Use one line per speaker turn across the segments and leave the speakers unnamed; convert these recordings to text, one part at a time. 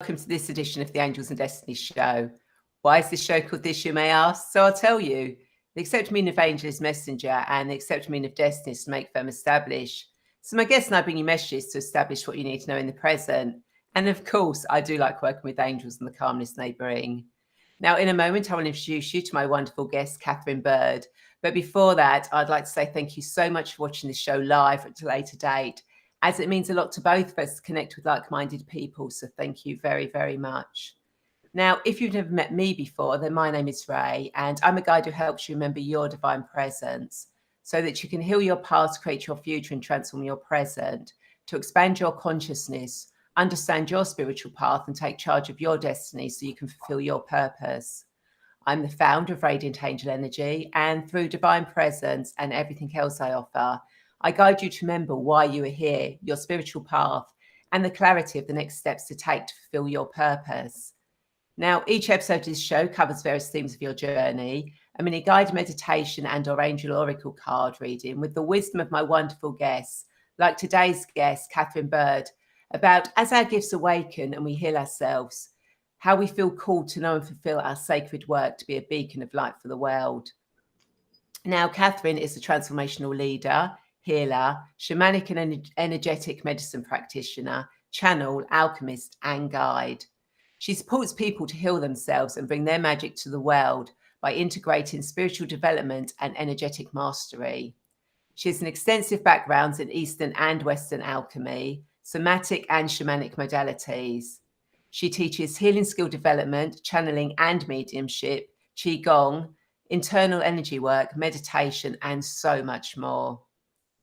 Welcome to this edition of the Angels and Destiny Show. Why is this show called this, you may ask? So I'll tell you. The accepted meaning of angel is messenger, and the accepted meaning of destiny is to make, firm, establish. So my guests and I bring you messages to establish what you need to know in the present. And of course, I do like working with angels and the calmness they bring. Now, in a moment, I will introduce you to my wonderful guest, Katherine Bird. But before that, I'd like to say thank you so much for watching this show live at a later date, as it means a lot to both of us to connect with like-minded people. So thank you very, very much. Now, if you've never met me before, then my name is Rae, and I'm a guide who helps you remember your divine presence so that you can heal your past, create your future, and transform your present to expand your consciousness, understand your spiritual path, and take charge of your destiny so you can fulfill your purpose. I'm the founder of Radiant Angel Energy, and through divine presence and everything else I offer, I guide you to remember why you are here, your spiritual path, and the clarity of the next steps to take to fulfill your purpose. Now, each episode of this show covers various themes of your journey, a mini guided meditation and or angel oracle card reading with the wisdom of my wonderful guests, like today's guest, Katherine Bird, about as our gifts awaken and we heal ourselves, how we feel called to know and fulfill our sacred work to be a beacon of light for the world. Now, Katherine is a transformational leader, healer, shamanic and energetic medicine practitioner, channel, alchemist, and guide. She supports people to heal themselves and bring their magic to the world by integrating spiritual development and energetic mastery. She has an extensive background in Eastern and Western alchemy, somatic and shamanic modalities. She teaches healing skill development, channeling and mediumship, qigong, internal energy work, meditation, and so much more.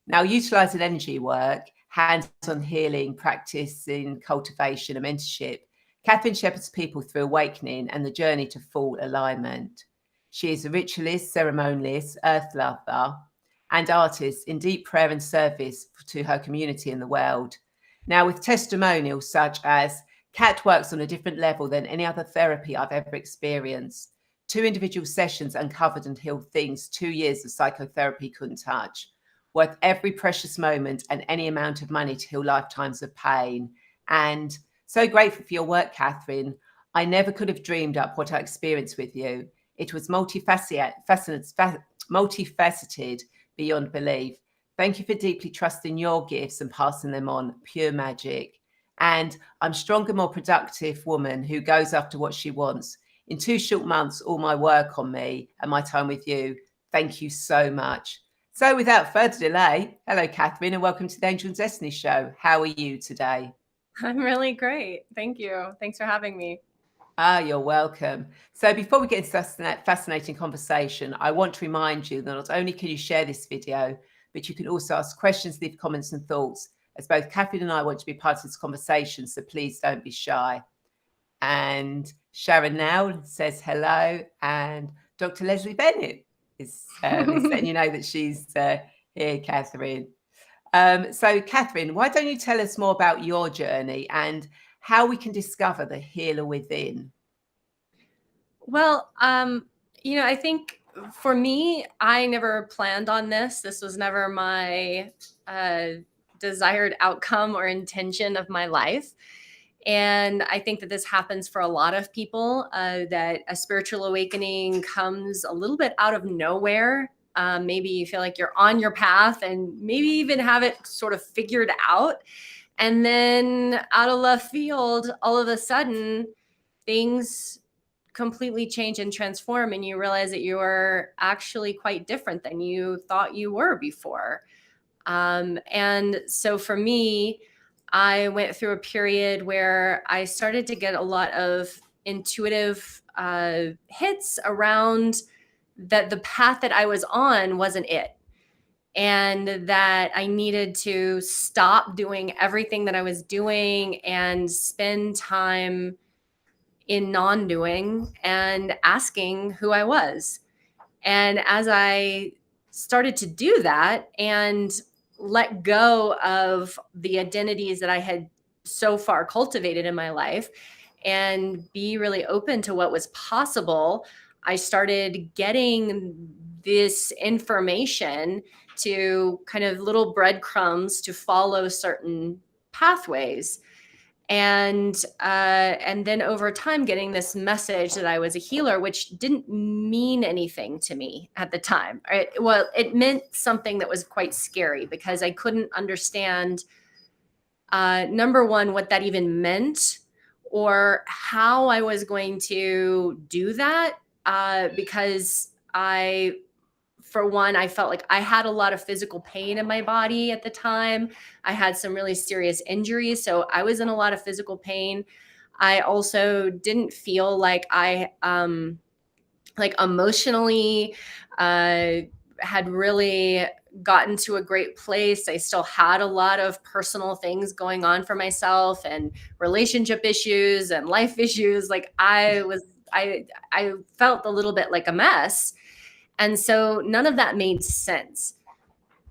Now, utilizing energy work, hands-on healing, practicing cultivation and mentorship, Katherine shepherds people through awakening and the journey to full alignment. She is a ritualist, ceremonialist, earth lover, and artist in deep prayer and service to her community and the world. Now, with testimonials such as, Kat works on a different level than any other therapy I've ever experienced. 2 individual sessions uncovered and healed things 2 years of psychotherapy couldn't touch. Worth every precious moment and any amount of money to heal lifetimes of pain. And so grateful for your work, Katherine. I never could have dreamed up what I experienced with you. It was multifaceted beyond belief. Thank you for deeply trusting your gifts and passing them on. Pure magic. And I'm a stronger, more productive woman who goes after what she wants. In 2 short months, all my work on me and my time with you. Thank you so much. So without further delay, hello, Katherine, and welcome to the Angel and Destiny Show. How are you today?
I'm really great. Thank you. Thanks for having me.
You're welcome. So before we get into that fascinating conversation, I want to remind you that not only can you share this video, but you can also ask questions, leave comments and thoughts, as both Katherine and I want to be part of this conversation, so please don't be shy. And Sharon now says hello, and Dr. Leslie Bennett is letting you know that she's here, Katherine. So Katherine, why don't you tell us more about your journey and how we can discover the healer within?
Well, I think for me, I never planned on this. This was never my desired outcome or intention of my life. And I think that this happens for a lot of people, that a spiritual awakening comes a little bit out of nowhere. Maybe you feel like you're on your path and maybe even have it sort of figured out. And then out of left field, all of a sudden, things completely change and transform, and you realize that you are actually quite different than you thought you were before. And so for me, I went through a period where I started to get a lot of intuitive hits around that the path that I was on wasn't it. And that I needed to stop doing everything that I was doing and spend time in non-doing and asking who I was. And as I started to do that and let go of the identities that I had so far cultivated in my life and be really open to what was possible, I started getting this information to kind of little breadcrumbs to follow certain pathways. And then over time getting this message that I was a healer, which didn't mean anything to me at the time. Well, it meant something that was quite scary because I couldn't understand, number one, what that even meant or how I was going to do that. Because for one, I felt like I had a lot of physical pain in my body at the time. I had some really serious injuries, so I was in a lot of physical pain. I also didn't feel like I like emotionally had really gotten to a great place. I still had a lot of personal things going on for myself and relationship issues and life issues. Like I felt a little bit like a mess. And so none of that made sense.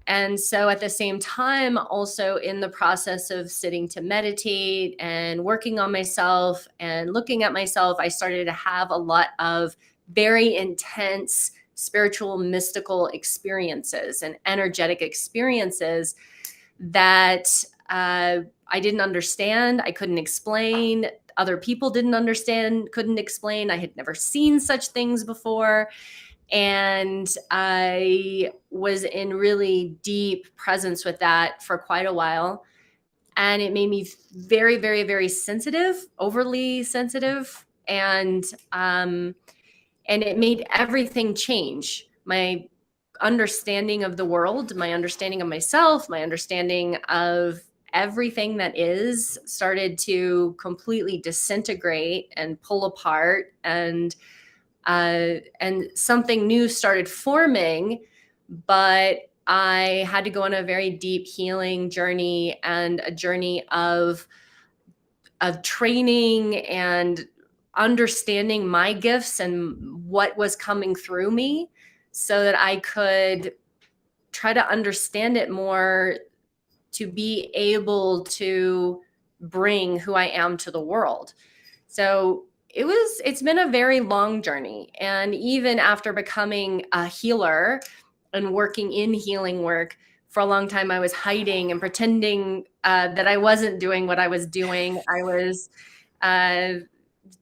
And so at the same time, also in the process of sitting to meditate and working on myself and looking at myself, I started to have a lot of very intense spiritual, mystical experiences and energetic experiences that I didn't understand. I couldn't explain. Other people didn't understand, couldn't explain. I had never seen such things before. And I was in really deep presence with that for quite a while. And it made me very, very, very sensitive, overly sensitive. And it made everything change. My understanding of the world, my understanding of myself, my understanding of everything that is started to completely disintegrate and pull apart, and something new started forming. But I had to go on a very deep healing journey and a journey of training and understanding my gifts and what was coming through me so that I could try to understand it more, to be able to bring who I am to the world. So it's been a very long journey. And even after becoming a healer and working in healing work, for a long time, I was hiding and pretending that I wasn't doing what I was doing. I was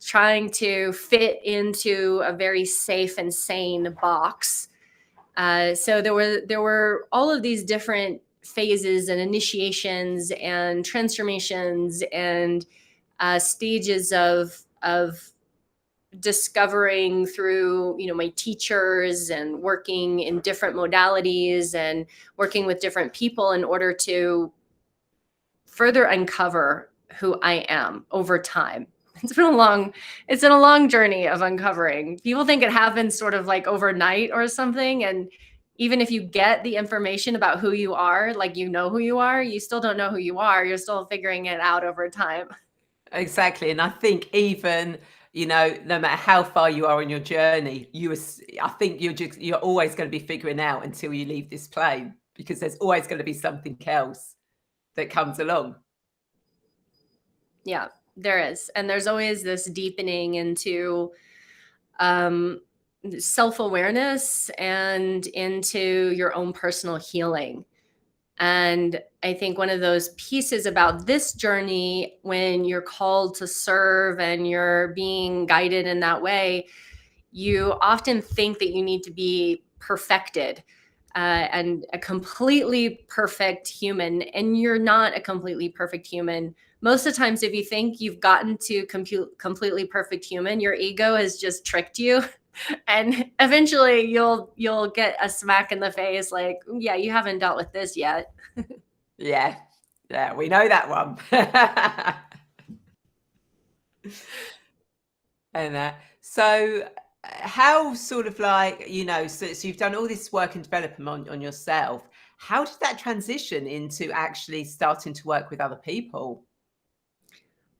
trying to fit into a very safe and sane box. So there were all of these different phases and initiations and transformations and stages of discovering through, my teachers and working in different modalities and working with different people in order to further uncover who I am over time. It's been a long journey of uncovering. People think it happens sort of like overnight or something. And even if you get the information about who you are, like who you are, you still don't know who you are. You're still figuring it out over time.
Exactly. And I think even, no matter how far you are on your journey, I think you're always going to be figuring out until you leave this plane, because there's always going to be something else that comes along.
Yeah, there is. And there's always this deepening into self-awareness and into your own personal healing. And I think one of those pieces about this journey, when you're called to serve and you're being guided in that way, you often think that you need to be perfected and a completely perfect human. And you're not a completely perfect human. Most of the times, if you think you've gotten to completely perfect human, your ego has just tricked you. And eventually you'll get a smack in the face like, yeah, you haven't dealt with this yet.
Yeah, we know that one. And so how sort of like, so you've done all this work and development on yourself. How did that transition into actually starting to work with other people?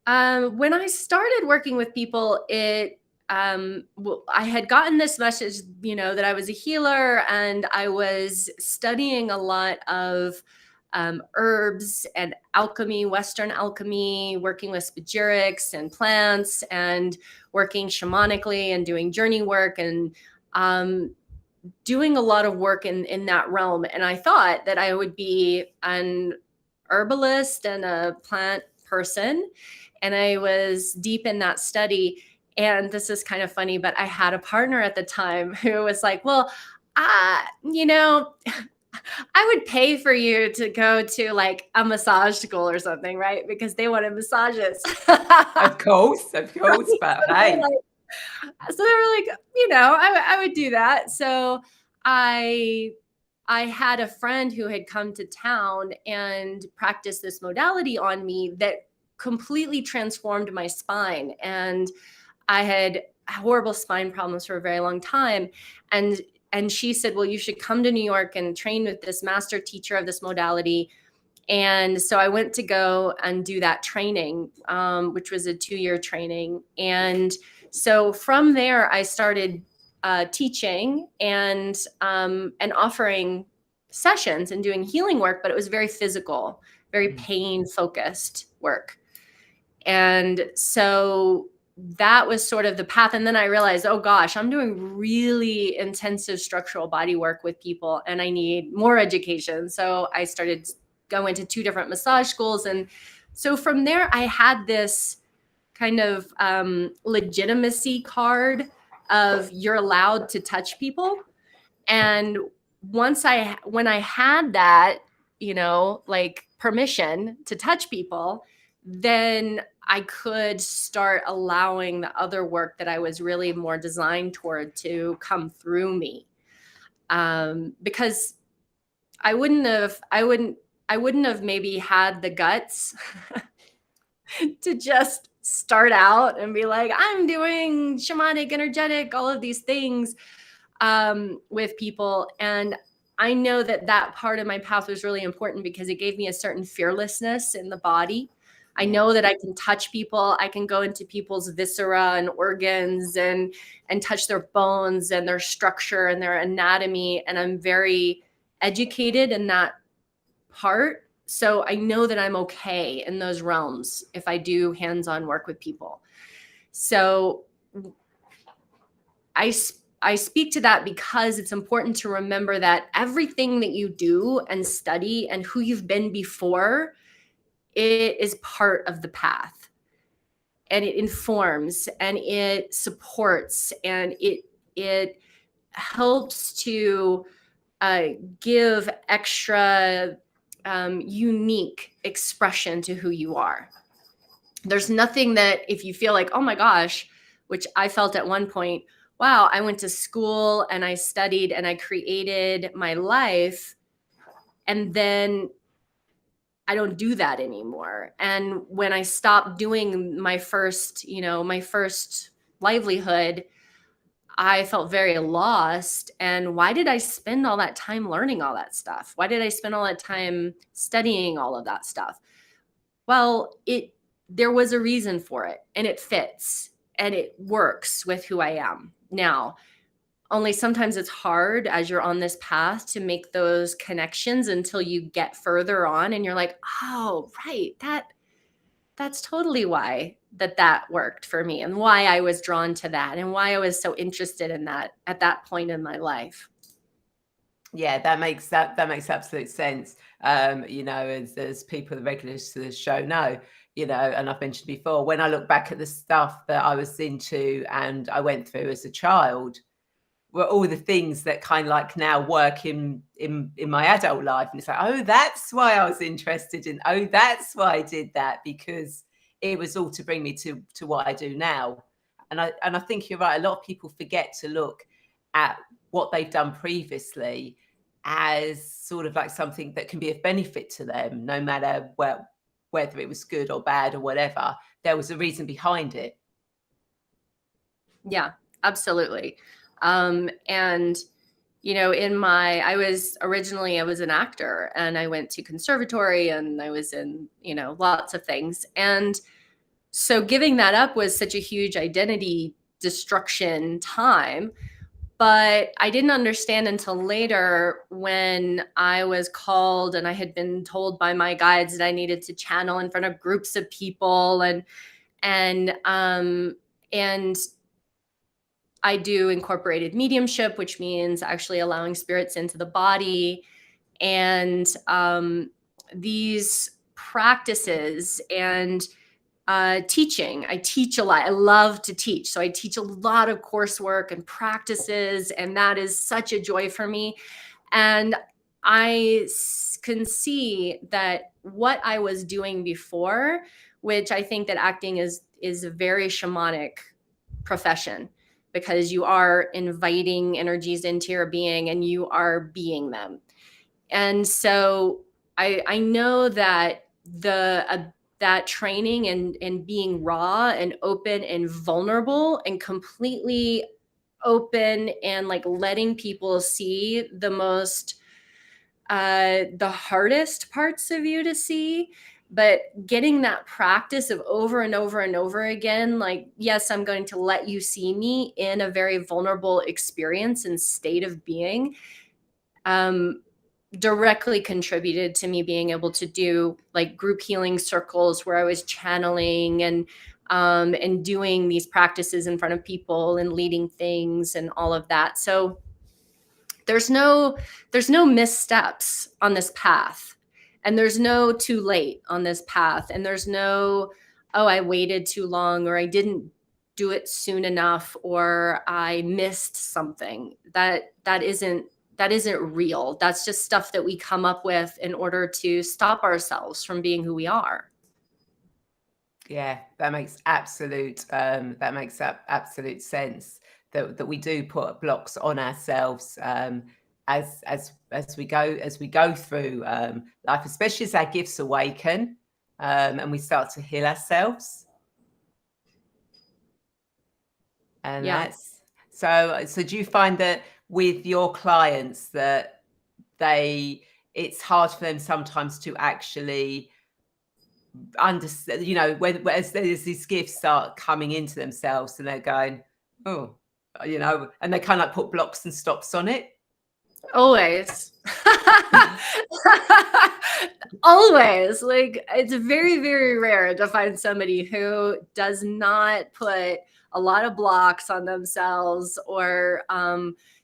When I started working with people, I had gotten this message, that I was a healer, and I was studying a lot of herbs and alchemy, Western alchemy, working with spagyrics and plants, and working shamanically and doing journey work, and doing a lot of work in that realm. And I thought that I would be an herbalist and a plant person. and I was deep in that study. And this is kind of funny, but I had a partner at the time who was like, well, you know, I would pay for you to go to like a massage school or something, right? Because they wanted massages.
Of course, but hey.
So they were like, you know, I would do that. So I had a friend who had come to town and practiced this modality on me that completely transformed my spine. And I had horrible spine problems for a very long time. And she said, well, you should come to New York and train with this master teacher of this modality. And so I went to go and do that training, which was a 2-year training. And so from there, I started teaching and offering sessions and doing healing work, but it was very physical, very pain focused work. And so that was sort of the path. And then I realized, oh gosh, I'm doing really intensive structural body work with people and I need more education. So I started going to 2 different massage schools. And so from there, I had this kind of legitimacy card of you're allowed to touch people. And when I had that, you know, like permission to touch people, then I could start allowing the other work that I was really more designed toward to come through me. Because I wouldn't have maybe had the guts to just start out and be like, I'm doing shamanic, energetic, all of these things with people. And I know that that part of my path was really important because it gave me a certain fearlessness in the body. I know that I can touch people. I can go into people's viscera and organs and touch their bones and their structure and their anatomy. And I'm very educated in that part. So I know that I'm okay in those realms if I do hands-on work with people. So I speak to that because it's important to remember that everything that you do and study and who you've been before, it is part of the path, and it informs and it supports and it helps to give extra unique expression to who you are. There's nothing that if you feel like, oh my gosh, which I felt at one point, wow, I went to school and I studied and I created my life, and then I don't do that anymore. And when I stopped doing my first livelihood, I felt very lost. And why did I spend all that time learning all that stuff? Why did I spend all that time studying all of that stuff? Well, there was a reason for it, and it fits and it works with who I am now. Only sometimes it's hard as you're on this path to make those connections until you get further on and you're like, oh, right, that's totally why that worked for me and why I was drawn to that and why I was so interested in that at that point in my life.
Yeah, that makes absolute sense. You know, as people, the regulars to the show know, you know, and I've mentioned before, when I look back at the stuff that I was into and I went through as a child, were all the things that kind of like now work in my adult life. And it's like, oh, that's why I was interested in, oh, that's why I did that, because it was all to bring me to what I do now. And I think you're right. A lot of people forget to look at what they've done previously as sort of like something that can be of benefit to them, no matter whether it was good or bad or whatever. There was a reason behind it.
Yeah, absolutely. And, you know, I was an actor and I went to conservatory and I was in, you know, lots of things. And so giving that up was such a huge identity destruction time. But I didn't understand until later when I was called and I had been told by my guides that I needed to channel in front of groups of people and I do incorporated mediumship, which means actually allowing spirits into the body. And these practices and teaching. I teach a lot. I love to teach. So I teach a lot of coursework and practices, and that is such a joy for me. And I can see that what I was doing before, which I think that acting is a very shamanic profession, because you are inviting energies into your being and you are being them. And so I know that that training and being raw and open and vulnerable and completely open and like letting people see the most the hardest parts of you to see, but getting that practice of over and over and over again, like, yes, I'm going to let you see me in a very vulnerable experience and state of being, directly contributed to me being able to do like group healing circles where I was channeling and doing these practices in front of people and leading things and all of that. So there's no missteps on this path, and there's no too late on this path, and there's no, oh, I waited too long, or I didn't do it soon enough, or I missed something. That isn't real. That's just stuff that we come up with in order to stop ourselves from being who we are.
Yeah, that makes absolute sense. That we do put blocks on ourselves as we go through life, especially as our gifts awaken and we start to heal ourselves. And
Yeah.
that's so. Do you find that with your clients that it's hard for them sometimes to actually understand, when as these gifts start coming into themselves and they're going, oh, and they kind of like put blocks and stops on it?
Always. Always. Like, it's very, very rare to find somebody who does not put a lot of blocks on themselves, or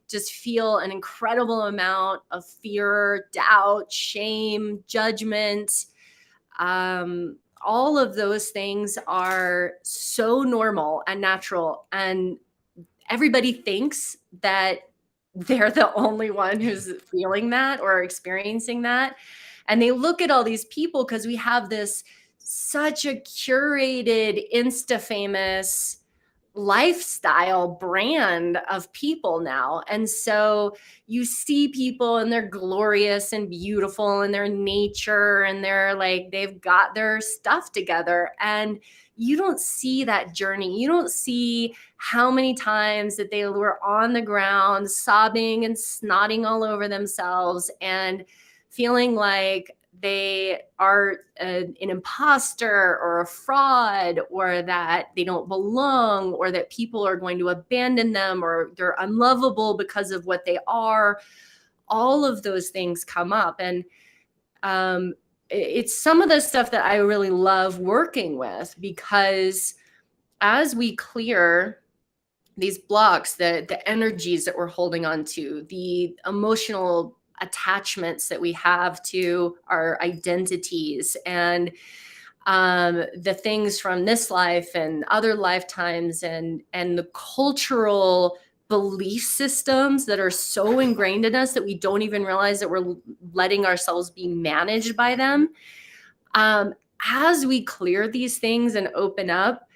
just feel an incredible amount of fear, doubt, shame, judgment. All of those things are so normal and natural, and everybody thinks that they're the only one who's feeling that or experiencing that. And they look at all these people, because we have such a curated, insta famous lifestyle brand of people now. And so you see people and they're glorious and beautiful in their nature, and they're like, they've got their stuff together. And you don't see that journey. You don't see how many times that they were on the ground sobbing and snotting all over themselves and feeling like they are an imposter or a fraud, or that they don't belong, or that people are going to abandon them, or they're unlovable because of what they are. All of those things come up. And it's some of the stuff that I really love working with, because as we clear these blocks, the energies that we're holding on to, the emotional attachments that we have to our identities, and the things from this life and other lifetimes, and the cultural belief systems that are so ingrained in us that we don't even realize that we're letting ourselves be managed by them. As we clear these things and open up,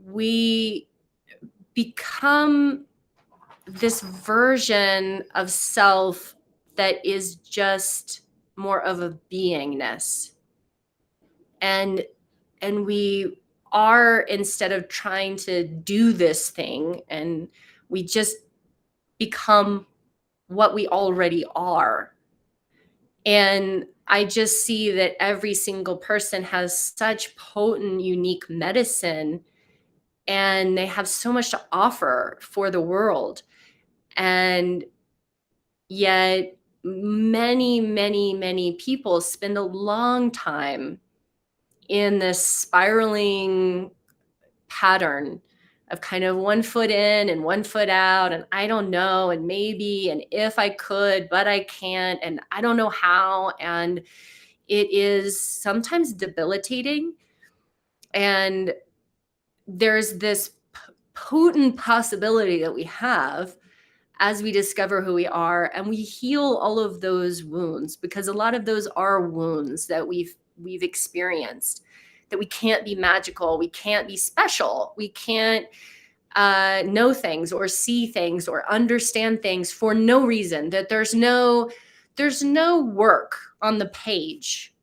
we become this version of self that is just more of a beingness. And we are, instead of trying to do this thing, and we just become what we already are. And I just see that every single person has such potent, unique medicine, and they have so much to offer for the world. And yet many, many, many people spend a long time in this spiraling pattern of kind of one foot in and one foot out, and I don't know, and maybe, and if I could, but I can't, and I don't know how. And it is sometimes debilitating. And there's this potent possibility that we have as we discover who we are, and we heal all of those wounds, because a lot of those are wounds that we've experienced, that we can't be magical, we can't be special, we can't know things or see things or understand things for no reason, that there's no work on the page.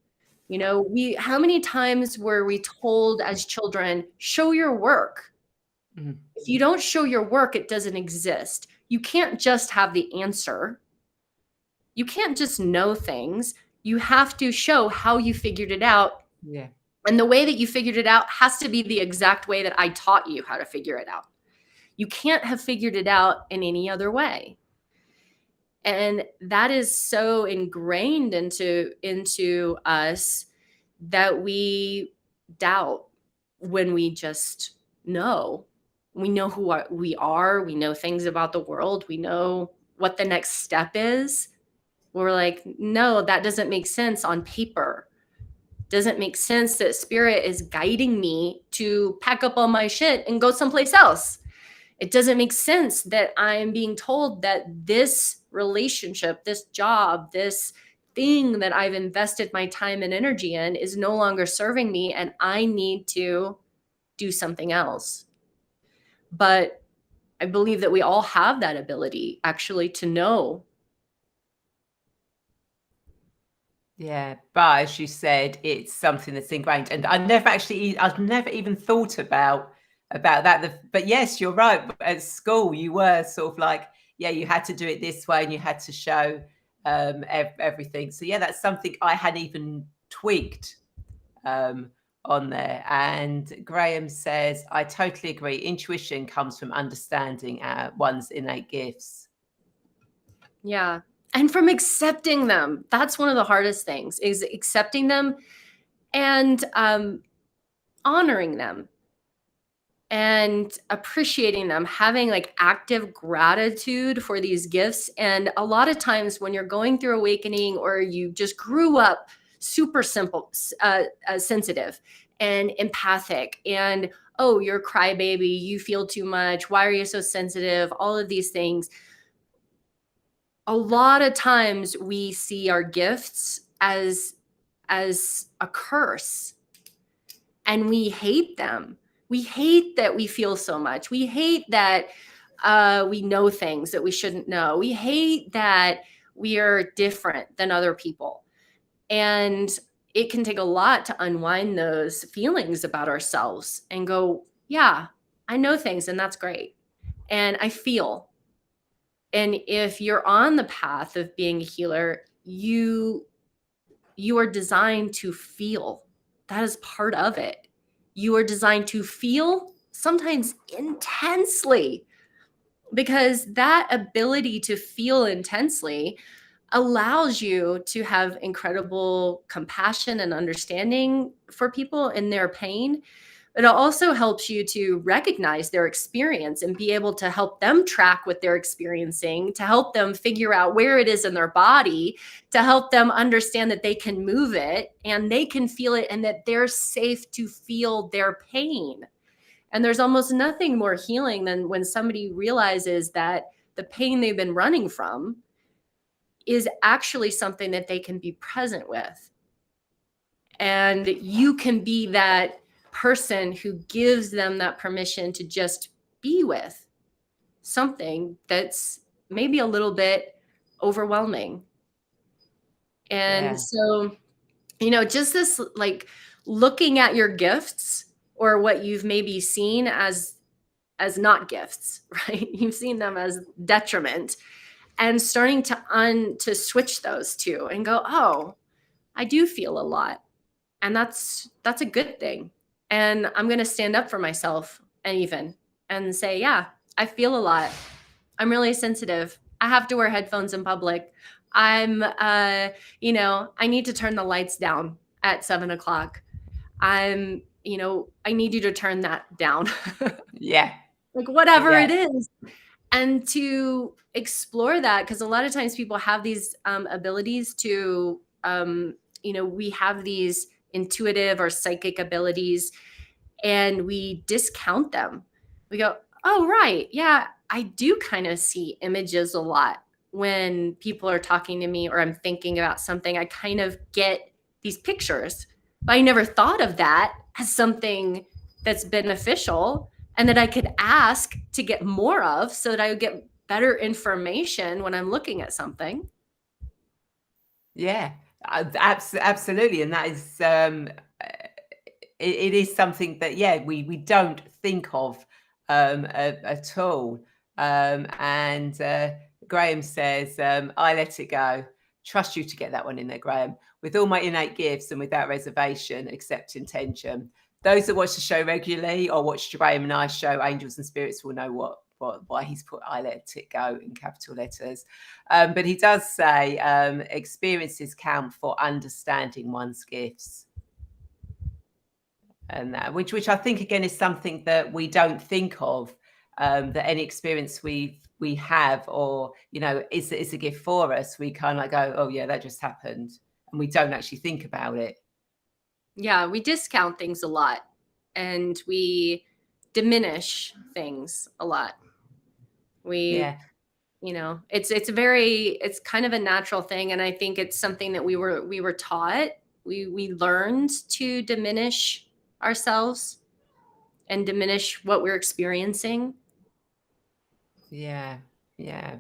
You know, how many times were we told as children, show your work?
Mm-hmm.
If you don't show your work, it doesn't exist. You can't just have the answer. You can't just know things. You have to show how you figured it out.
Yeah.
And the way that you figured it out has to be the exact way that I taught you how to figure it out. You can't have figured it out in any other way. And that is so ingrained into us that we doubt when we just know. We know who we are. We know things about the world. We know what the next step is. We're like, no, that doesn't make sense on paper. Doesn't make sense that spirit is guiding me to pack up all my shit and go someplace else. It doesn't make sense that I'm being told that this relationship, this job, this thing that I've invested my time and energy in is no longer serving me, and I need to do something else. But I believe that we all have that ability actually to know.
Yeah, but as you said, it's something that's ingrained, and I've never even thought about that. But yes, you're right. At school, you were sort of like, yeah, you had to do it this way, and you had to show everything. So yeah, that's something I hadn't even tweaked on there. And Graham says, I totally agree. Intuition comes from understanding one's innate gifts.
Yeah. And from accepting them. That's one of the hardest things, is accepting them and honoring them and appreciating them, having like active gratitude for these gifts. And a lot of times when you're going through awakening, or you just grew up super simple, sensitive and empathic, and oh, you're a crybaby, you feel too much, why are you so sensitive, all of these things. A lot of times we see our gifts as a curse, and we hate them. We hate that we feel so much. We hate that we know things that we shouldn't know. We hate that we are different than other people. And it can take a lot to unwind those feelings about ourselves and go, yeah, I know things, and that's great. And I feel. And if you're on the path of being a healer, you are designed to feel. That is part of it. You are designed to feel, sometimes intensely, because that ability to feel intensely allows you to have incredible compassion and understanding for people in their pain. It also helps you to recognize their experience and be able to help them track what they're experiencing, to help them figure out where it is in their body, to help them understand that they can move it and they can feel it, and that they're safe to feel their pain. And there's almost nothing more healing than when somebody realizes that the pain they've been running from is actually something that they can be present with. And you can be that person who gives them that permission to just be with something that's maybe a little bit overwhelming. And so, you know, just this, like, looking at your gifts, or what you've maybe seen as not gifts, right? You've seen them as detriment, and starting to switch those two and go, oh, I do feel a lot. And that's a good thing. And I'm going to stand up for myself and say, yeah, I feel a lot. I'm really sensitive. I have to wear headphones in public. I'm, I need to turn the lights down at 7:00. I need you to turn that down.
Yeah.
Like, whatever it is. And to explore that, because a lot of times people have these abilities to, we have these intuitive or psychic abilities, and we discount them. We go, oh, right. Yeah, I do kind of see images a lot when people are talking to me or I'm thinking about something. I kind of get these pictures, but I never thought of that as something that's beneficial and that I could ask to get more of so that I would get better information when I'm looking at something.
Yeah, absolutely. And that is, it is something that, yeah, we don't think of at all. And Graham says, I let it go. Trust you to get that one in there, Graham. With all my innate gifts and without reservation, accept intention. Those that watch the show regularly or watch Graham and I show Angels and Spirits will know why he's put I let it go in capital letters. But he does say experiences count for understanding one's gifts. And that, which I think again is something that we don't think of, that any experience we have, or is a gift for us. We kind of like go, oh yeah, that just happened, and we don't actually think about it.
Yeah, we discount things a lot, and we diminish things a lot. It's kind of a natural thing, and I think it's something that we were taught. We learned to diminish ourselves and diminish what we're experiencing.
Yeah,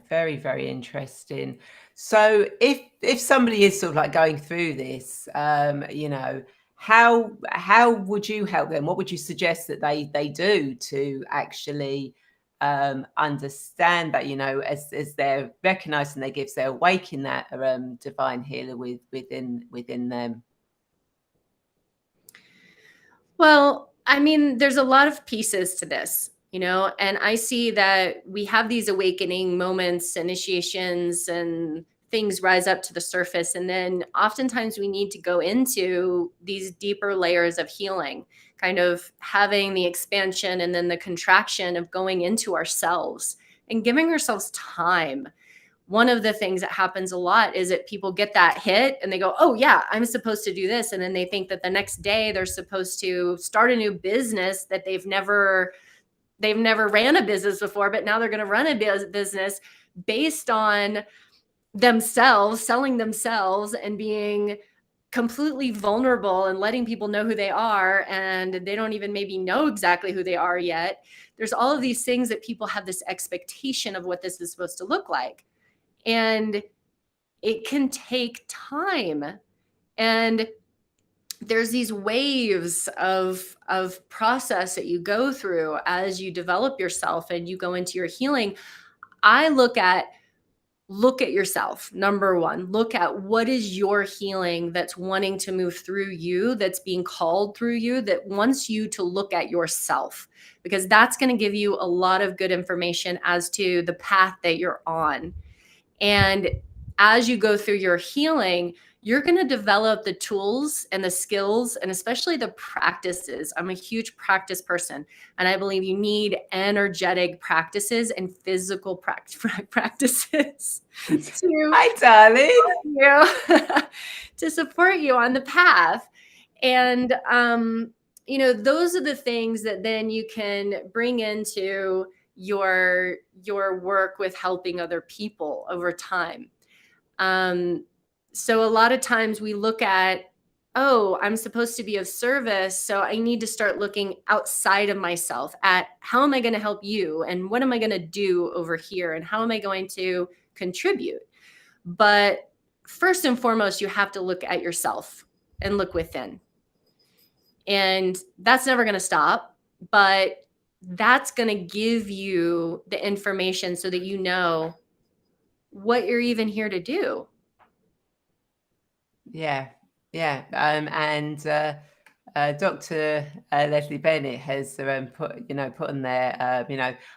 very, very interesting. So if somebody is sort of like going through this, how would you help them? What would you suggest that they do to actually understand that, as they're recognizing their gifts, they're awakening that divine healer within them?
Well, I mean, there's a lot of pieces to this, and I see that we have these awakening moments, initiations, and things rise up to the surface. And then oftentimes we need to go into these deeper layers of healing, kind of having the expansion and then the contraction of going into ourselves and giving ourselves time. One of the things that happens a lot is that people get that hit and they go, oh yeah, I'm supposed to do this. And then they think that the next day they're supposed to start a new business that they've never ran a business before, but now they're going to run a business based on themselves, selling themselves and being completely vulnerable and letting people know who they are. And they don't even maybe know exactly who they are yet. There's all of these things that people have this expectation of what this is supposed to look like. And it can take time. And there's these waves of process that you go through as you develop yourself and you go into your healing. I look at yourself. Number one, look at what is your healing that's wanting to move through you, that's being called through you, that wants you to look at yourself, because that's going to give you a lot of good information as to the path that you're on. And as you go through your healing, you're going to develop the tools and the skills and especially the practices. I'm a huge practice person, and I believe you need energetic practices and physical practices
Hi, darling.
to support you on the path. And, those are the things that then you can bring into your work with helping other people over time. So a lot of times we look at, oh, I'm supposed to be of service, so I need to start looking outside of myself at how am I going to help you and what am I going to do over here and how am I going to contribute. But first and foremost, you have to look at yourself and look within. And that's never going to stop, but that's going to give you the information so that you know what you're even here to do.
Yeah. And Dr. Leslie Bennett has put in there,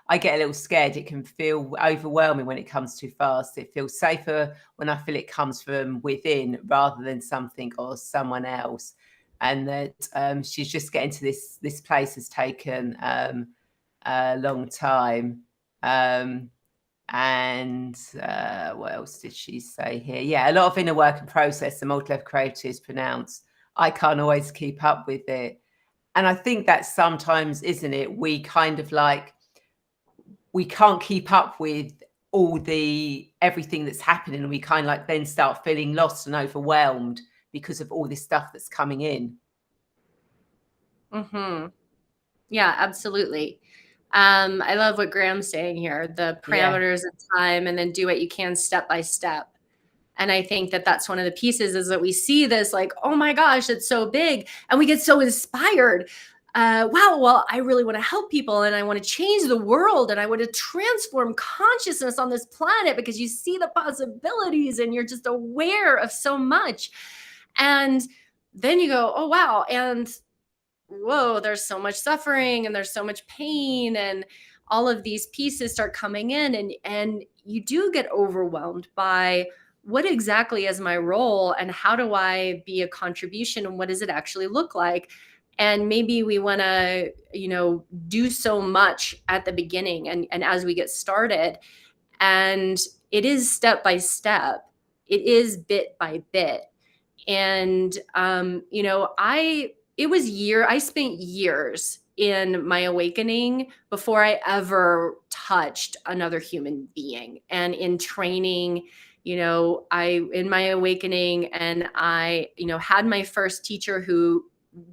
I get a little scared. It can feel overwhelming when it comes too fast. It feels safer when I feel it comes from within rather than something or someone else. And that she's just getting to this place has taken a long time. And what else did she say here? Yeah, a lot of inner work and process. The multi-level creative is pronounced. I can't always keep up with it. And I think that sometimes, isn't it, we kind of like, we can't keep up with everything that's happening, and we kind of like then start feeling lost and overwhelmed because of all this stuff that's coming in.
Mm-hmm. Yeah, absolutely. I love what Graham's saying here, the parameters of time, and then do what you can step by step. And I think that that's one of the pieces, is that we see this like, oh my gosh, it's so big. And we get so inspired. Wow, well, I really want to help people, and I want to change the world, and I want to transform consciousness on this planet, because you see the possibilities and you're just aware of so much. And then you go, oh, wow. And whoa, there's so much suffering and there's so much pain, and all of these pieces start coming in, and you do get overwhelmed by what exactly is my role, and how do I be a contribution, and what does it actually look like? And maybe we want to, do so much at the beginning, and as we get started, and it is step by step, it is bit by bit. And I spent years in my awakening before I ever touched another human being. And in training, in my awakening, and I, had my first teacher who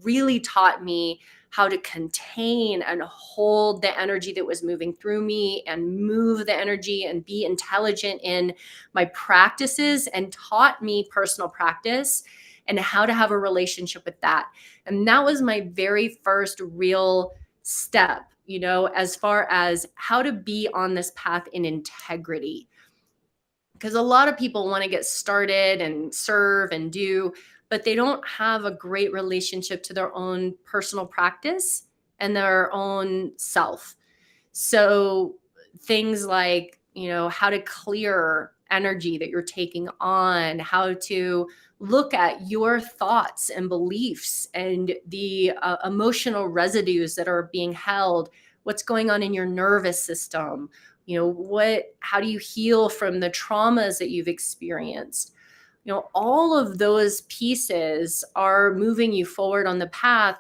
really taught me how to contain and hold the energy that was moving through me, and move the energy, and be intelligent in my practices, and taught me personal practice and how to have a relationship with that. And that was my very first real step, as far as how to be on this path in integrity. Because a lot of people want to get started and serve and do, but they don't have a great relationship to their own personal practice and their own self. So things like, how to clear energy that you're taking on, how to look at your thoughts and beliefs, and the emotional residues that are being held, what's going on in your nervous system, how do you heal from the traumas that you've experienced? All of those pieces are moving you forward on the path,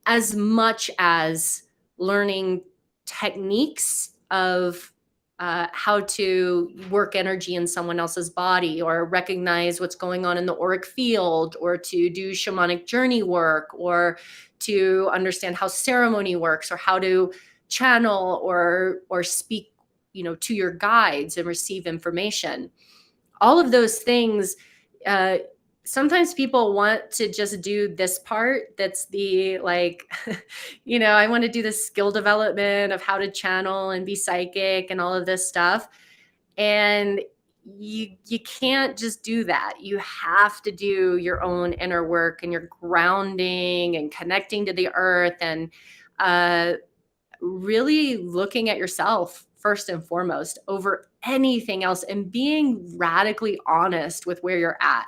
as much as learning techniques of how to work energy in someone else's body, or recognize what's going on in the auric field, or to do shamanic journey work, or to understand how ceremony works, or how to channel or speak, to your guides and receive information. All of those things, sometimes people want to just do this part. That's the like, I want to do the skill development of how to channel and be psychic and all of this stuff. And you can't just do that. You have to do your own inner work, and your grounding and connecting to the earth, and really looking at yourself first and foremost over anything else, and being radically honest with where you're at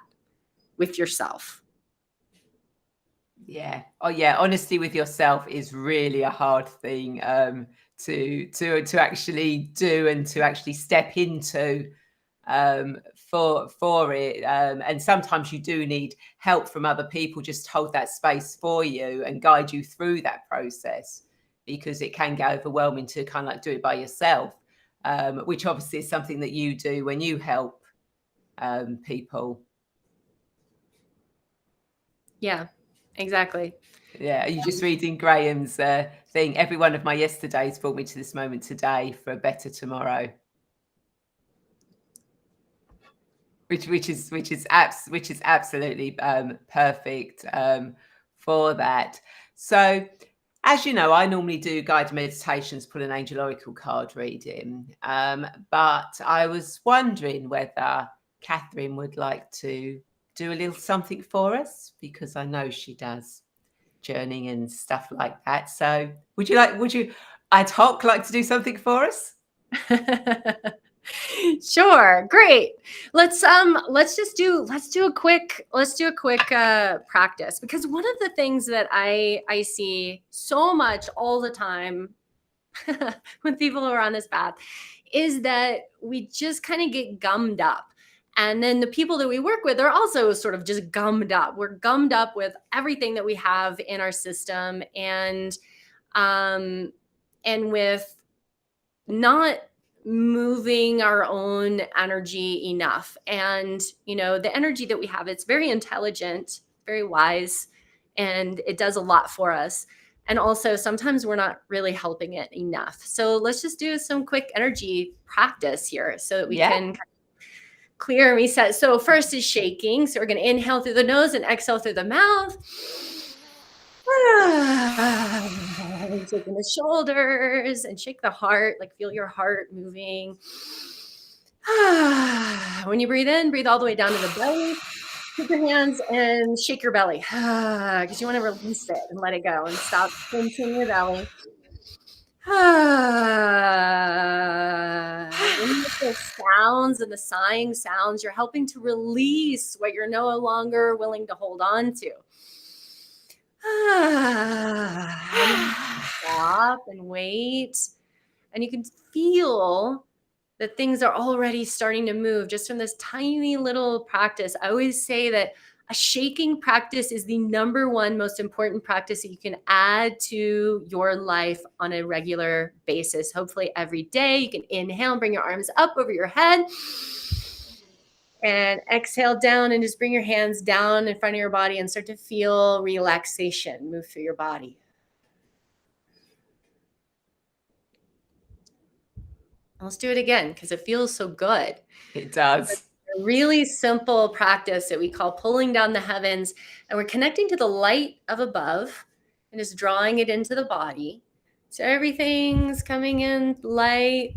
with yourself.
Yeah. Oh, yeah. Honesty with yourself is really a hard thing to actually do, and to actually step into for it. And sometimes you do need help from other people, just hold that space for you and guide you through that process, because it can get overwhelming to kind of like do it by yourself, which obviously is something that you do when you help people.
Yeah, exactly.
Yeah, are you just reading Graham's thing? Every one of my yesterdays brought me to this moment today for a better tomorrow. Which is absolutely perfect for that. So, as you know, I normally do guided meditations, pull an angel oracle card reading, but I was wondering whether Katherine would like to do a little something for us, because I know she does journeying and stuff like that. So would you ad hoc like to do something for us?
Sure, great. Let's do a quick practice, because one of the things that I see so much all the time with people who are on this path is that we just kind of get gummed up, And then the people that we work with are also sort of just gummed up. We're gummed up with everything that we have in our system, and with not moving our own energy enough. And, the energy that we have, it's very intelligent, very wise, and it does a lot for us. And also sometimes we're not really helping it enough. So let's just do some quick energy practice here so that we can clear and reset. So first is shaking. So we're going to inhale through the nose and exhale through the mouth. Shaking the shoulders and shake the heart, like feel your heart moving. When you breathe in, breathe all the way down to the belly. Take your hands and shake your belly because you want to release it and let it go and stop pinching your belly. When you make those sounds and the sighing sounds, you're helping to release what you're no longer willing to hold on to. Stop and wait. And you can feel that things are already starting to move just from this tiny little practice. I always say that a shaking practice is the number one most important practice that you can add to your life on a regular basis. Hopefully every day you can inhale and bring your arms up over your head. And exhale down and just bring your hands down in front of your body and start to feel relaxation move through your body. Let's do it again because it feels so good.
It does.
It's a really simple practice that we call pulling down the heavens, and we're connecting to the light of above and just drawing it into the body. So everything's coming in light.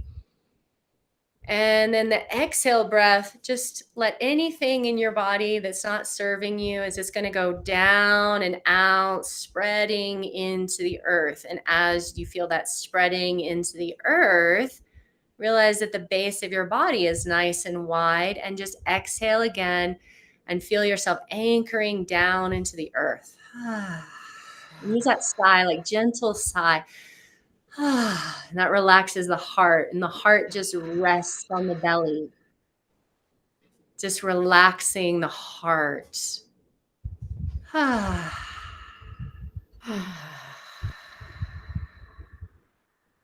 And then the exhale breath, just let anything in your body that's not serving you is just going to go down and out, spreading into the earth. And as you feel that spreading into the earth, realize that the base of your body is nice and wide, and just exhale again and feel yourself anchoring down into the earth. Use that sigh, like gentle sigh. And that relaxes the heart, and the heart just rests on the belly. Just relaxing the heart.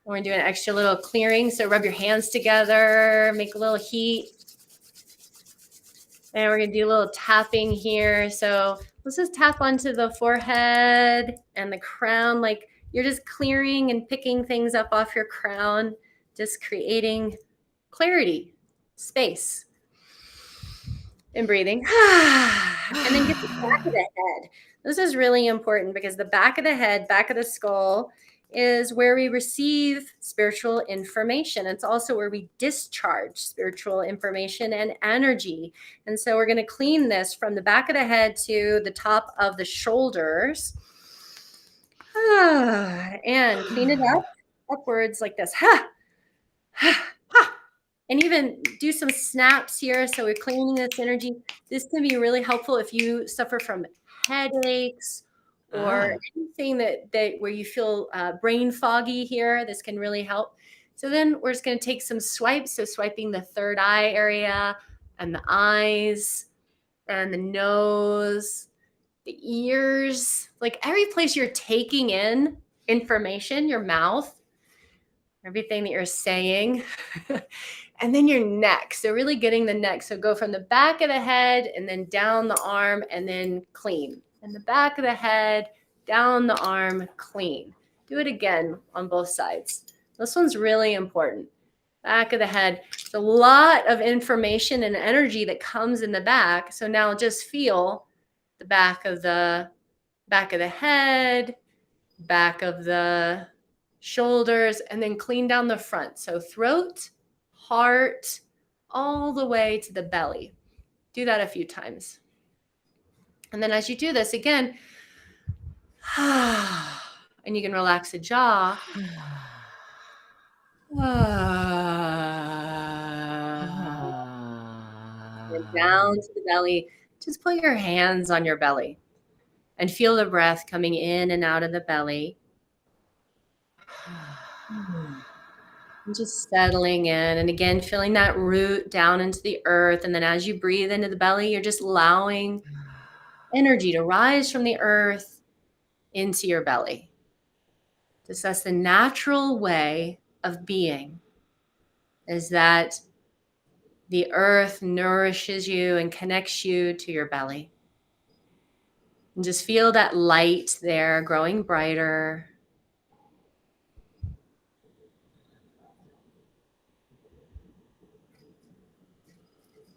We're doing an extra little clearing. So rub your hands together, make a little heat. And we're going to do a little tapping here. So let's just tap onto the forehead and the crown, like you're just clearing and picking things up off your crown, just creating clarity, space. And breathing. And then get the back of the head. This is really important because the back of the head, back of the skull, is where we receive spiritual information. It's also where we discharge spiritual information and energy. And so we're going to clean this from the back of the head to the top of the shoulders. And clean it up upwards like this. And even do some snaps here. So we're cleaning this energy. This can be really helpful if you suffer from headaches or anything that where you feel brain foggy here. This can really help. So then we're just going to take some swipes. So swiping the third eye area and the eyes and the nose, the ears, like every place you're taking in information, your mouth, everything that you're saying. And then your neck. So really getting the neck. So go from the back of the head and then down the arm and then clean. And the back of the head, down the arm, clean. Do it again on both sides. This one's really important. Back of the head. It's a lot of information and energy that comes in the back. So now just feel the back of the head, back of the shoulders, and then clean down the front. So throat, heart, all the way to the belly. Do that a few times. And then as you do this again, and you can relax the jaw. And down to the belly. Just put your hands on your belly and feel the breath coming in and out of the belly. And just settling in. And again, feeling that root down into the earth. And then as you breathe into the belly, you're just allowing energy to rise from the earth into your belly. Just that's the natural way of being, is that the earth nourishes you and connects you to your belly. And just feel that light there growing brighter.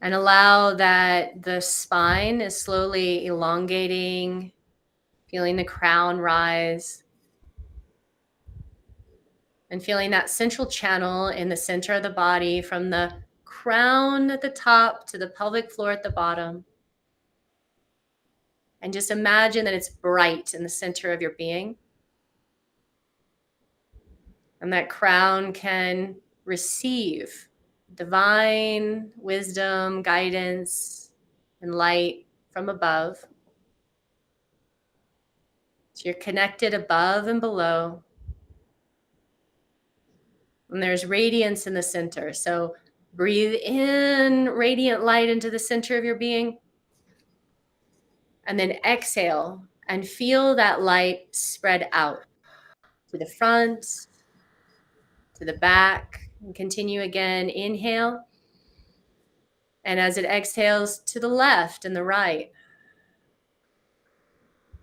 And allow that the spine is slowly elongating, feeling the crown rise. And feeling that central channel in the center of the body from the crown at the top to the pelvic floor at the bottom. And just imagine that it's bright in the center of your being. And that crown can receive divine wisdom, guidance, and light from above. So you're connected above and below. And there's radiance in the center. So breathe in radiant light into the center of your being. And then exhale and feel that light spread out to the front, to the back, and continue again. Inhale. And as it exhales, to the left and the right.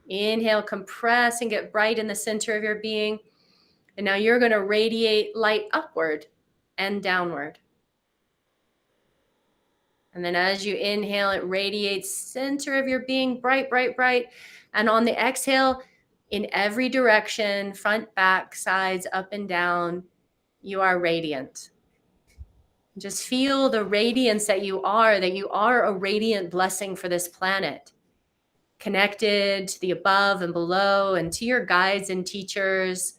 Inhale, compress and get bright in the center of your being. And now you're going to radiate light upward and downward. And then as you inhale, it radiates center of your being, bright, bright, bright. And on the exhale, in every direction, front, back, sides, up and down, you are radiant. Just feel the radiance that you are a radiant blessing for this planet. Connected to the above and below and to your guides and teachers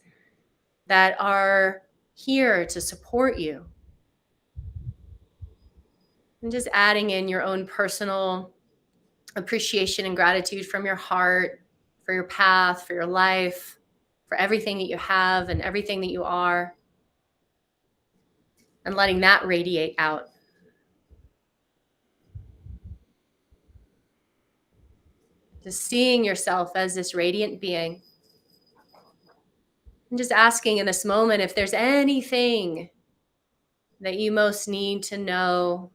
that are here to support you. And just adding in your own personal appreciation and gratitude from your heart for your path, for your life, for everything that you have and everything that you are. And letting that radiate out. Just seeing yourself as this radiant being. And just asking in this moment if there's anything that you most need to know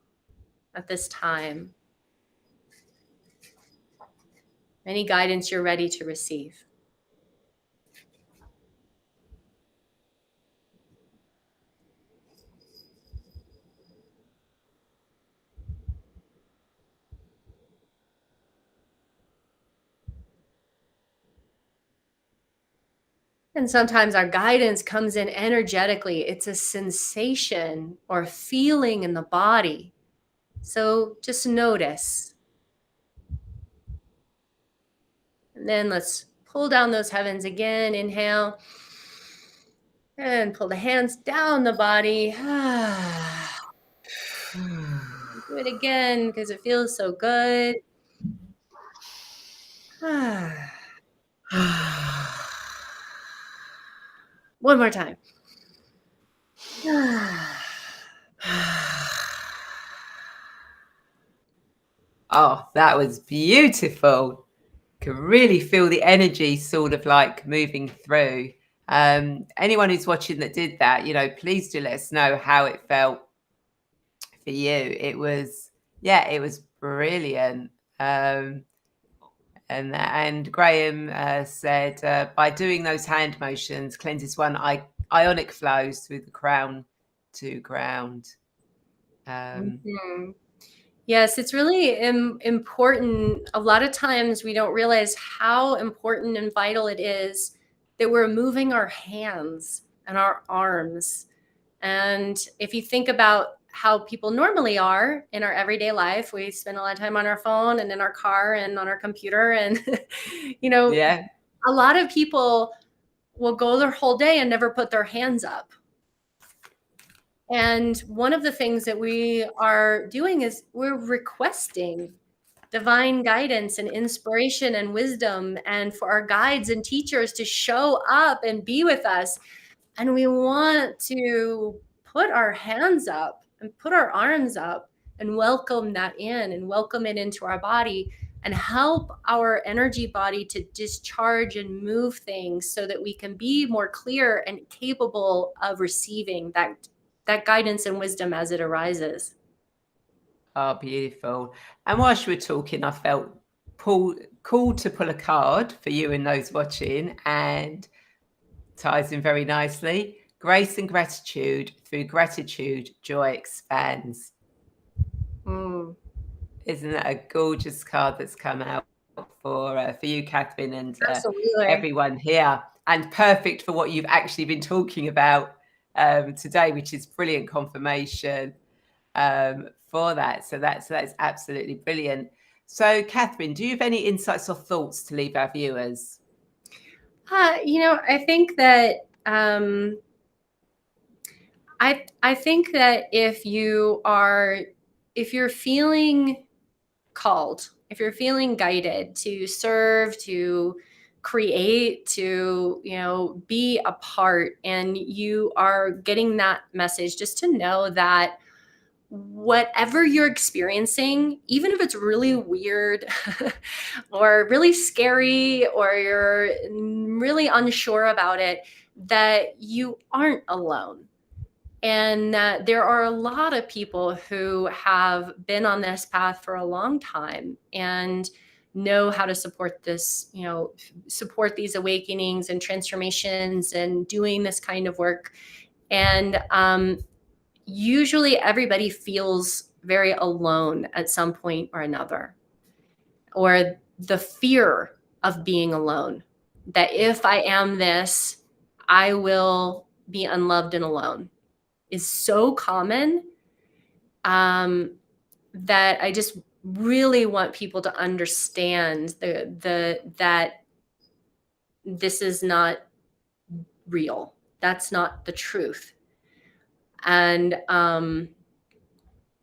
at this time. Any guidance you're ready to receive. And sometimes our guidance comes in energetically. It's a sensation or feeling in the body. So just notice. And then let's pull down those heavens again. Inhale. And pull the hands down the body. Do it again because it feels so good. One more time.
Oh, that was beautiful. Can really feel the energy sort of like moving through. Anyone who's watching that did that, please do let us know how it felt for you. It was brilliant. And Graham said, by doing those hand motions, cleanses one ionic flows through the crown to ground.
Yes, it's really important. A lot of times we don't realize how important and vital it is that we're moving our hands and our arms. And if you think about how people normally are in our everyday life, we spend a lot of time on our phone and in our car and on our computer. And, a lot of people will go their whole day and never put their hands up. And one of the things that we are doing is we're requesting divine guidance and inspiration and wisdom, and for our guides and teachers to show up and be with us. And we want to put our hands up and put our arms up and welcome that in and welcome it into our body and help our energy body to discharge and move things so that we can be more clear and capable of receiving that guidance and wisdom as it arises.
Oh, beautiful. And whilst you were talking, I felt called to pull a card for you and those watching, and ties in very nicely. Grace and gratitude. Through gratitude, joy expands. Isn't that a gorgeous card that's come out for you, Katherine, and everyone here? And perfect for what you've actually been talking about today, which is brilliant confirmation for that. So that's absolutely brilliant. So, Katherine, do you have any insights or thoughts to leave our viewers?
I think that I think that if you're feeling called, if you're feeling guided to serve, to create, to, be a part, and you are getting that message, just to know that whatever you're experiencing, even if it's really weird or really scary, or you're really unsure about it, that you aren't alone. And that there are a lot of people who have been on this path for a long time and know how to support this, support these awakenings and transformations and doing this kind of work. And usually everybody feels very alone at some point or another, or the fear of being alone, that if I am this, I will be unloved and alone, is so common that I just really want people to understand that this is not real. That's not the truth. And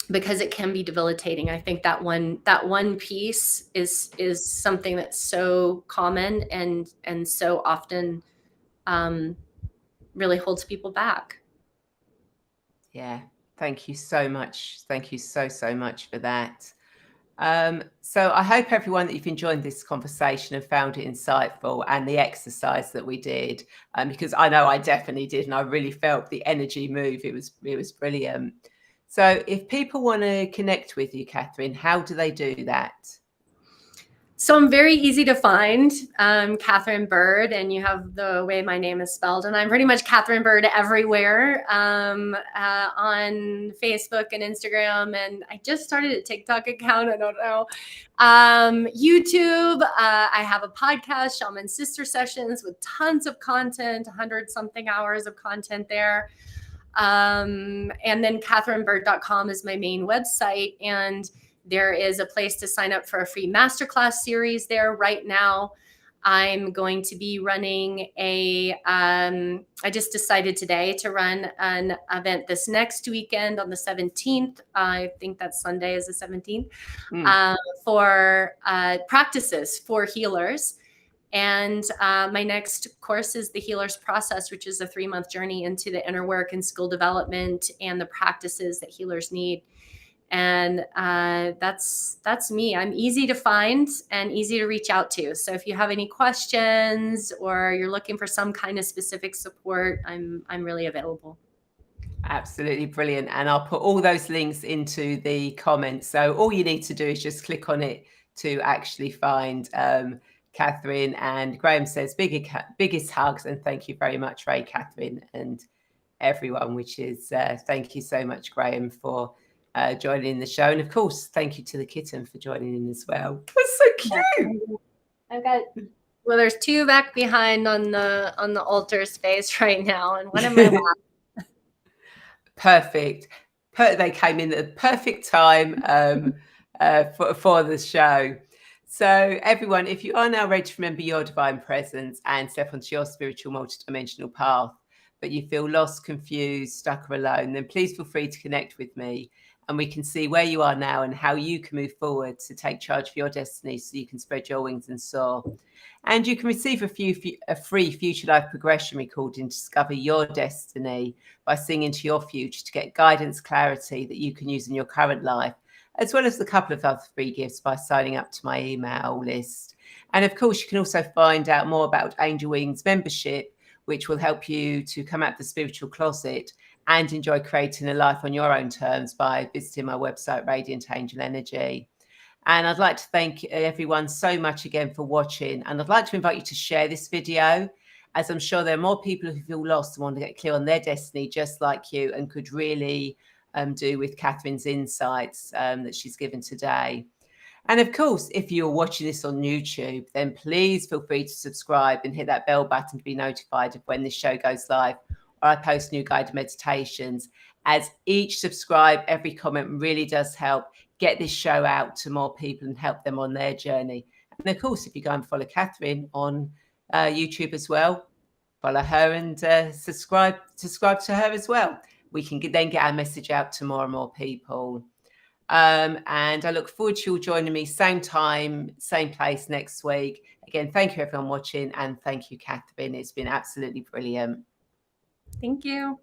because it can be debilitating. I think that one piece is something that's so common and so often really holds people back.
Yeah, thank you so much. Thank you so much for that. So I hope everyone that you've enjoyed this conversation and found it insightful, and the exercise that we did, because I know I definitely did, and I really felt the energy move. It was brilliant. So if people want to connect with you, Katherine, how do they do that?
So I'm very easy to find, Katherine Bird, and you have the way my name is spelled, and I'm pretty much Katherine Bird everywhere, on Facebook and Instagram, and I just started a TikTok account. I don't know. YouTube. I have a podcast, Shaman Sister Sessions, with tons of content, 100-something hours of content there. And then katherinebird.com is my main website, and there is a place to sign up for a free masterclass series there right now. I'm going to be running I just decided today to run an event this next weekend on the 17th. I think that Sunday is the 17th, for practices for healers. And my next course is the Healer's Process, which is a 3-month journey into the inner work and skill development and the practices that healers need. And that's me. I'm easy to find and easy to reach out to. So if you have any questions or you're looking for some kind of specific support, I'm really available.
Absolutely brilliant. And I'll put all those links into the comments. So all you need to do is just click on it to actually find Katherine. And Graham says biggest hugs, and thank you very much, Rae, Katherine, and everyone, which is thank you so much, Graham, for joining the show. And of course, thank you to the kitten for joining in as well. That's so cute.
I've got, well, there's 2 back behind on the altar space right now, and one in my lap.
Perfect. They came in at the perfect time for the show. So everyone, if you are now ready to remember your divine presence and step onto your spiritual multidimensional path, but you feel lost, confused, stuck or alone, then please feel free to connect with me. and we can see where you are now and how you can move forward to take charge of your destiny so you can spread your wings and soar. And you can receive a free future life progression recording to discover your destiny by seeing into your future to get guidance, clarity that you can use in your current life, as well as a couple of other free gifts by signing up to my email list. And of course, you can also find out more about Angel Wings membership, which will help you to come out of the spiritual closet and enjoy creating a life on your own terms by visiting my website, Radiant Angel Energy. And I'd like to thank everyone so much again for watching. And I'd like to invite you to share this video, as I'm sure there are more people who feel lost and want to get clear on their destiny just like you and could really do with Katherine's insights that she's given today. And of course, if you're watching this on YouTube, then please feel free to subscribe and hit that bell button to be notified of when this show goes live or I post new guided meditations, as each subscribe, every comment really does help get this show out to more people and help them on their journey. And of course, if you go and follow Katherine on YouTube as well, follow her and subscribe to her as well. We can then get our message out to more and more people. And I look forward to you all joining me same time, same place next week. Again, thank you everyone watching, and thank you, Katherine. It's been absolutely brilliant.
Thank you.